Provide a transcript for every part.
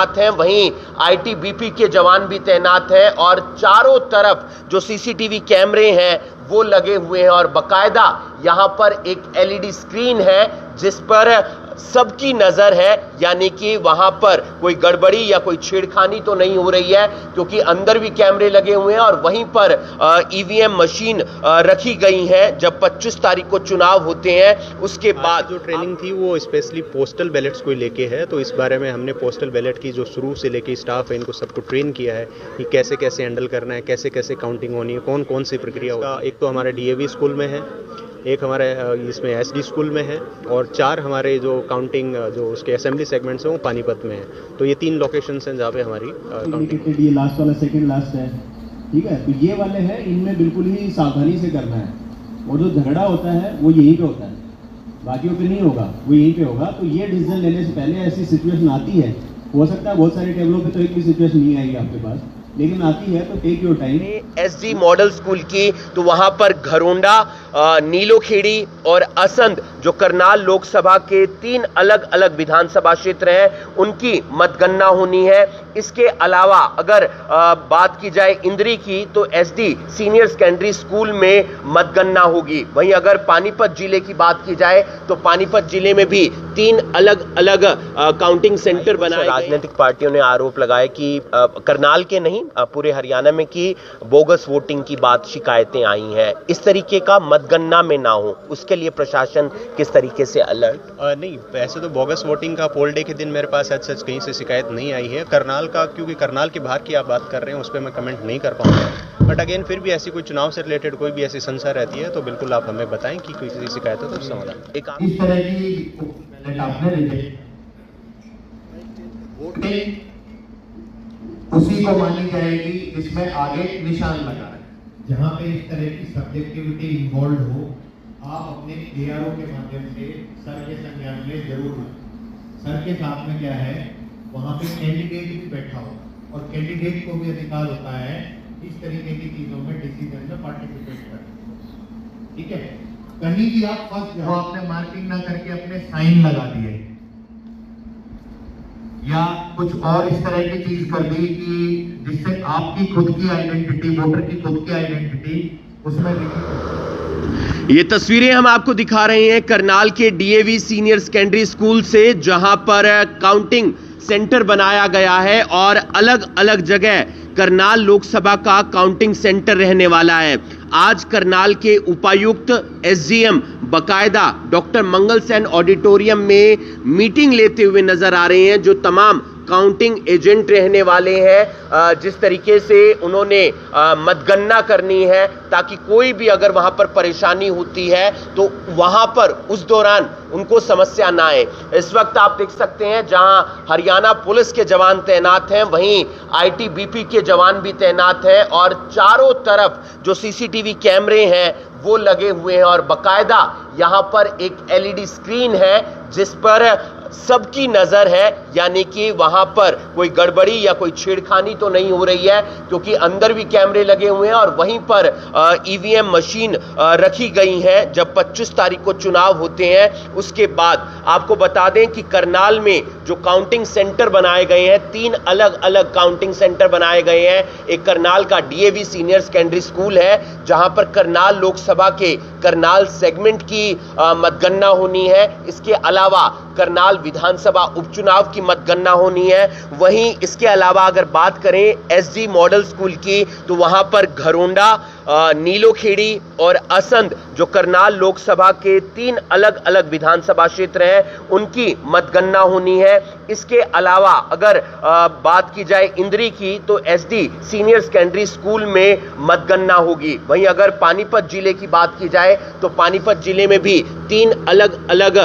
तैनात हैं, वहीं आईटीबीपी के जवान भी तैनात हैं और चारों तरफ जो सीसीटीवी कैमरे हैं वो लगे हुए हैं और बाकायदा यहां पर एक एलईडी स्क्रीन है जिस पर सबकी नजर है, यानी कि वहां पर कोई गड़बड़ी या कोई छेड़खानी तो नहीं हो रही है क्योंकि अंदर भी कैमरे लगे हुए हैं और वहीं पर ईवीएम मशीन रखी गई है। जब 25 तारीख को चुनाव होते हैं उसके बाद जो ट्रेनिंग थी वो स्पेशली पोस्टल बैलेट्स को लेके है, तो इस बारे में हमने पोस्टल बैलेट की जो शुरू से लेके स्टाफ है इनको सबको ट्रेन किया है कि कैसे कैसे हैंडल करना है, कैसे कैसे काउंटिंग होनी है, कौन कौन सी प्रक्रिया होगा। एक तो हमारे डीएवी स्कूल में है, एक हमारे इसमें एसडी स्कूल में है और 4 हमारे जो काउंटिंग जो उसके असेंबली सेगमेंट्स हैं वो पानीपत में है। तो ये 3 लोकेशंस हैं जहाँ पे हमारी काउंटिंग। ये लास्ट वाला सेकंड लास्ट है, ठीक है। तो ये वाले हैं, इनमें बिल्कुल ही सावधानी से करना है और जो झगड़ा होता है वो यहीं पे होता है, बाकियों पे नहीं होगा, वो यहीं पे होगा। तो ये डिसीजन लेने से पहले ऐसी सिचुएशन आती है, हो सकता है बहुत सारे टेबलों पे तो एक भी सिचुएशन नहीं आएगी आपके पास, लेकिन आती है तो take your time. SD model school की तो वहां पर घरोंडा, नीलोखेड़ी और असंध जो करनाल लोकसभा के 3 अलग अलग विधानसभा क्षेत्र हैं उनकी मतगणना होनी है। इसके अलावा अगर बात की जाए इंद्री की तो एसडी सीनियर सेकेंडरी स्कूल में मतगणना होगी। वहीं अगर पानीपत जिले की बात की जाए तो पानीपत जिले में भी 3 अलग अलग काउंटिंग सेंटर बनाए। राजनीतिक पार्टियों ने आरोप लगाया कि करनाल के नहीं पूरे हरियाणा में की बोगस वोटिंग की बात शिकायतें आई हैं। इस तरीके का मतगणना में ना हो उसके लिए प्रशासन किस तरीके से अलर्ट? नहीं, वैसे तो बोगस वोटिंग का पोल डे के दिन मेरे पास सच कहीं से शिकायत नहीं आई है। करनाल का, क्योंकि करनाल के बाहर की आप बात कर रहे हैं उस पर मैं कमेंट नहीं कर पाऊंगा, बट अगेन फिर भी ऐसी कोई चुनाव से रिलेटेड कोई भी ऐसी संशय रहती है तो बिल्कुल आप हमें बताएं कि कोई किसी शिकायत है तो समाधान। इस तरह की आपने रिजेक्ट उसी को मानी जाएगी जिसमें आगे निशान लगा है। जहाँ पे इस तरह की सब्जेक्टिविटी इन्वॉल्व हो, आप अपने एआरओ के माध्यम से सर के संज्ञान में जरूर लाएं। सर के साथ में क्या है, वहाँ पे कैंडिडेट भी बैठा हो और कैंडिडेट को भी अधिकार होता है इस तरीके की चीजों में डिसीजन में पार्टिसिपेट करने। ठीक है, कहीं भी आप फर्स्ट वो आपने मार्किंग ना करके अपने साइन लगा दिए या कुछ और इस तरह की चीज कर दी कि जिससे आपकी खुद की आइडेंटिटी, वोटर की खुद की आइडेंटिटी उसमें लिखी। ये तस्वीरें हम आपको दिखा रहे हैं करनाल के डीएवी सीनियर सेकेंडरी स्कूल से, जहां पर काउंटिंग सेंटर बनाया गया है और अलग अलग जगह करनाल लोकसभा का काउंटिंग सेंटर रहने वाला है। आज करनाल के उपायुक्त एसडीएम बकायदा डॉक्टर मंगल सेन ऑडिटोरियम में मीटिंग लेते हुए नजर आ रहे हैं। जो तमाम काउंटिंग एजेंट रहने वाले हैं, जिस तरीके से उन्होंने मतगणना करनी है ताकि कोई भी अगर वहां पर परेशानी होती है तो वहां पर उस दौरान उनको समस्या ना आए। इस वक्त आप देख सकते हैं जहां हरियाणा पुलिस के जवान तैनात हैं, वहीं आईटीबीपी के जवान भी तैनात हैं और चारों तरफ जो सीसीटीवी कैमरे हैं वो लगे हुए हैं और बाकायदा यहां पर एक एलईडी स्क्रीन है जिस पर सबकी नजर है, यानी कि वहां पर कोई गड़बड़ी या कोई छेड़खानी तो नहीं हो रही है क्योंकि अंदर भी कैमरे लगे हुए हैं और वहीं पर ईवीएम मशीन रखी गई है। जब 25 तारीख को चुनाव होते हैं उसके बाद आपको बता दें कि करनाल में जो काउंटिंग सेंटर बनाए गए हैं, 3 अलग अलग काउंटिंग सेंटर बनाए गए हैं। एक करनाल का डीएवी सीनियर सेकेंडरी स्कूल है जहां पर करनाल लोकसभा के करनाल सेगमेंट की मतगणना होनी है। इसके अलावा करनाल विधानसभा उपचुनाव की मतगणना होनी है। वहीं इसके अलावा अगर बात करें एसडी मॉडल स्कूल की तो वहां पर घरोंडा, नीलोखेड़ी और असंध जो करनाल लोकसभा के 3 अलग अलग विधानसभा क्षेत्र हैं उनकी मतगणना होनी है। इसके अलावा अगर बात की जाए इंद्री की तो एसडी सीनियर सेकेंडरी स्कूल में मतगणना होगी। वहीं अगर पानीपत जिले की बात की जाए तो पानीपत जिले में भी 3 अलग अलग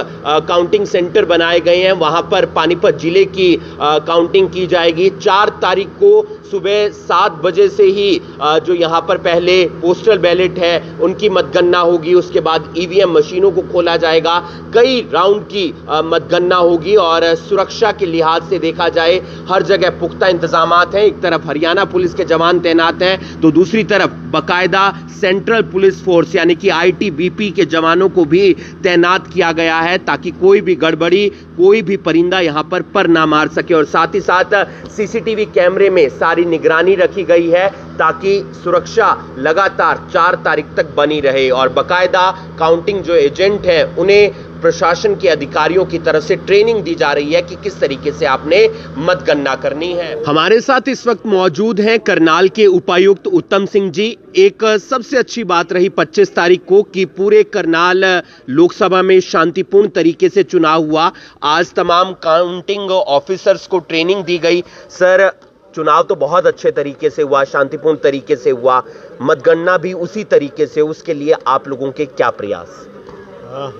काउंटिंग सेंटर बनाए गए हैं, वहां पर पानीपत जिले की काउंटिंग की जाएगी। 4 तारीख को सुबह 7 बजे से ही जो यहां पर पहले पोस्टल बैलेट है उनकी मतगणना होगी, उसके बाद ईवीएम मशीनों को खोला जाएगा, कई राउंड की मतगणना होगी और सुरक्षा के लिहाज से देखा जाए हर जगह पुख्ता इंतजामात हैं। एक तरफ हरियाणा पुलिस के जवान तैनात हैं तो दूसरी तरफ बकायदा सेंट्रल पुलिस फोर्स यानी कि आईटीबीपी के जवानों को भी तैनात किया गया है ताकि कोई भी गड़बड़ी, कोई भी परिंदा यहां पर ना मार सके। और साथ ही साथ सीसीटीवी कैमरे में सारी निगरानी रखी गई है ताकि सुरक्षा लगातार 4 तारीख तक बनी रहे और बकायदा काउंटिंग जो एजेंट हैं उन्हें प्रशासन के अधिकारियों की तरफ से ट्रेनिंग दी जा रही है कि किस तरीके से आपने मतगणना करनी है। हमारे साथ इस वक्त मौजूद हैं करनाल के उपायुक्त उत्तम सिंह जी। एक सबसे अच्छी बात रही 25 तारीख को कि पूरे करनाल लोकसभा में शांतिपूर्ण तरीके से चुनाव हुआ। आज तमाम काउंटिंग ऑफिसर्स को ट्रेनिंग दी गई। सर, चुनाव तो बहुत अच्छे तरीके से हुआ, शांतिपूर्ण तरीके से हुआ, मतगणना भी उसी तरीके से, उसके लिए आप लोगों के क्या प्रयास?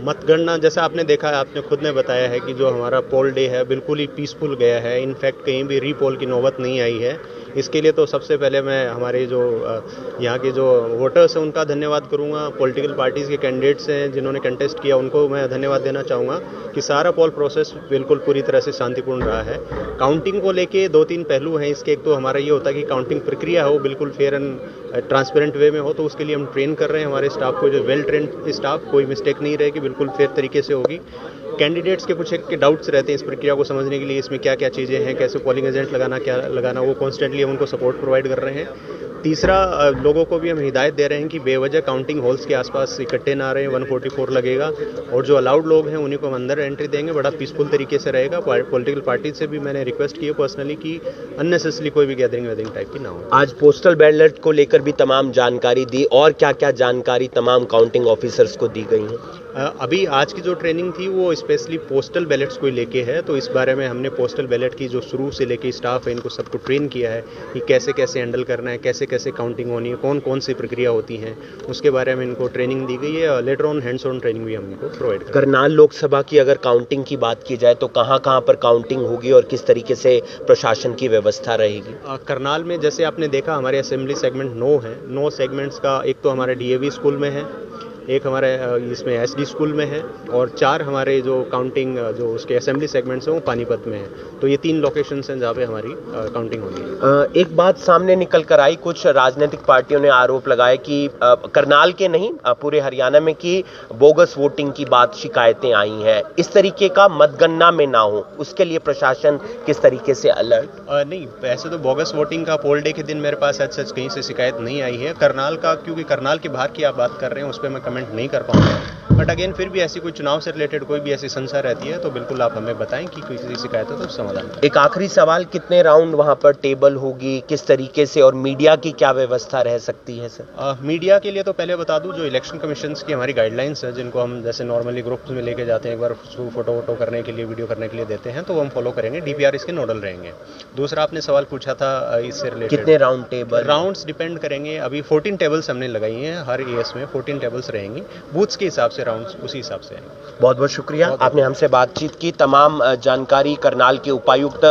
मतगणना जैसा आपने देखा है, आपने खुद ने बताया है कि जो हमारा पोल डे है बिल्कुल ही पीसफुल गया है। इनफैक्ट कहीं भी रीपोल की नौबत नहीं आई है। इसके लिए तो सबसे पहले मैं हमारे जो यहाँ के जो वोटर्स हैं उनका धन्यवाद करूँगा। पॉलिटिकल पार्टीज़ के कैंडिडेट्स हैं जिन्होंने कंटेस्ट किया उनको मैं धन्यवाद देना चाहूँगा कि सारा पोल प्रोसेस बिल्कुल पूरी तरह से शांतिपूर्ण रहा है। काउंटिंग को लेके 2-3 पहलू हैं इसके। एक तो हमारा ये होता है कि काउंटिंग प्रक्रिया हो बिल्कुल फेयर एंड ट्रांसपेरेंट वे में हो, तो उसके लिए हम ट्रेन कर रहे हैं हमारे स्टाफ को, जो वेल ट्रेंड स्टाफ, कोई मिस्टेक नहीं रहेगी, बिल्कुल फेयर तरीके से होगी। कैंडिडेट्स के कुछ एक डाउट्स रहते हैं इस प्रक्रिया को समझने के लिए, इसमें क्या क्या चीज़ें हैं, कैसे पोलिंग एजेंट लगाना, क्या लगाना, वो कॉन्स्टेंटली हम उनको सपोर्ट प्रोवाइड कर रहे हैं। तीसरा, लोगों को भी हम हिदायत दे रहे हैं कि बेवजह काउंटिंग हॉल्स के आसपास इकट्ठे ना रहें। 144 लगेगा और जो अलाउड लोग हैं उन्हीं को हम अंदर एंट्री देंगे। बड़ा पीसफुल तरीके से रहेगा। पॉलिटिकल पार्टी से भी मैंने रिक्वेस्ट की है पर्सनली कि अननेसेसरी कोई भी गैदरिंग टाइप की ना हो। आज पोस्टल बैलेट को लेकर भी तमाम जानकारी दी, और क्या क्या जानकारी तमाम काउंटिंग ऑफिसर्स को दी गई है? अभी आज की जो ट्रेनिंग थी वो स्पेशली पोस्टल बैलेट्स को लेके है, तो इस बारे में हमने पोस्टल बैलेट की जो शुरू से लेके स्टाफ है इनको सबको ट्रेन किया है कि कैसे कैसे हैंडल करना है, कैसे कैसे काउंटिंग होनी है, कौन कौन सी प्रक्रिया होती है, उसके बारे में इनको ट्रेनिंग दी गई है। Later on hands on training भी हम इनको प्रोवाइड करें। करनाल लोकसभा की अगर काउंटिंग की बात की जाए तो कहाँ कहाँ पर काउंटिंग होगी और किस तरीके से प्रशासन की व्यवस्था रहेगी? करनाल में जैसे आपने देखा हमारे असेंबली सेगमेंट 9 है। 9 सेगमेंट्स का एक तो हमारे डीएवी स्कूल में है, एक हमारे इसमें एसडी स्कूल में है और 4 हमारे जो काउंटिंग जो उसके असेंबली सेगमेंट्स हैं वो पानीपत में है। तो ये 3 लोकेशंस हैं जहाँ पे हमारी काउंटिंग होगी। एक बात सामने निकल कर आई, कुछ राजनीतिक पार्टियों ने आरोप लगाया कि करनाल के नहीं पूरे हरियाणा में कि बोगस वोटिंग की बात शिकायतें आई हैं। इस तरीके का मतगणना में ना हो, उसके लिए प्रशासन किस तरीके से अलर्ट? नहीं, ऐसे तो बोगस वोटिंग का पोल डे के दिन मेरे पास सच कहीं से शिकायत नहीं आई है। करनाल का, क्योंकि करनाल के बाहर की आप बात कर रहे हैं, उस पर मैं कमेंट नहीं कर पाऊंगा। बट अगेन फिर भी ऐसी कोई चुनाव से रिलेटेड कोई भी ऐसी संशय रहती है तो बिल्कुल आप हमें बताएं कि कोई शिकायत है तो समाधान। एक आखिरी सवाल, कितने राउंड वहां पर टेबल होगी, किस तरीके से, और मीडिया की क्या व्यवस्था रह सकती है सर? मीडिया के लिए तो पहले बता दूं, जो इलेक्शन कमीशन की हमारी गाइडलाइंस है जिनको हम जैसे नॉर्मली ग्रुप्स में लेके जाते हैं, एक बार फोटो वोटो करने के लिए, वीडियो करने के लिए देते हैं, तो वो हम फॉलो करेंगे। डीपीआर इसके नोडल रहेंगे। दूसरा आपने सवाल पूछा था इससे रिलेटेड, कितने राउंड टेबल? राउंड्स डिपेंड करेंगे। अभी 14 टेबल्स हमने लगाई हैं, हर एएस में 14 टेबल्स रहेंगी, बूथ्स के हिसाब से राउंड्स उसी हिसाब से। बहुत बहुत शुक्रिया, आपने हमसे बातचीत की। तमाम जानकारी करनाल के उपायुक्त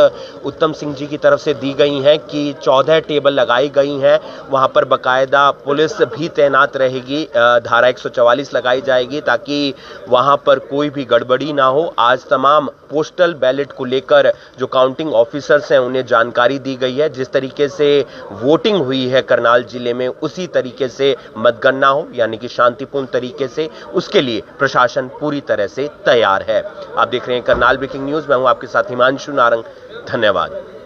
उत्तम सिंह जी की तरफ से दी गई हैं कि 14 टेबल लगाई गई हैं, वहां पर बकायदा पुलिस भी तैनात रहेगी, धारा 144 लगाई जाएगी ताकि वहां पर कोई भी गड़बड़ी ना हो। आज तमाम पोस्टल बैलेट को लेकर जो काउंटिंग ऑफिसर्स हैं उन्हें जानकारी दी गई है। जिस तरीके से वोटिंग हुई है करनाल जिले में उसी तरीके से मतगणना हो, यानी कि शांतिपूर्ण तरीके से, उसके लिए प्रशासन पूरी तरह से तैयार है। आप देख रहे हैं करनाल ब्रेकिंग न्यूज, मैं हूं आपके साथ हिमांशु नारंग। धन्यवाद।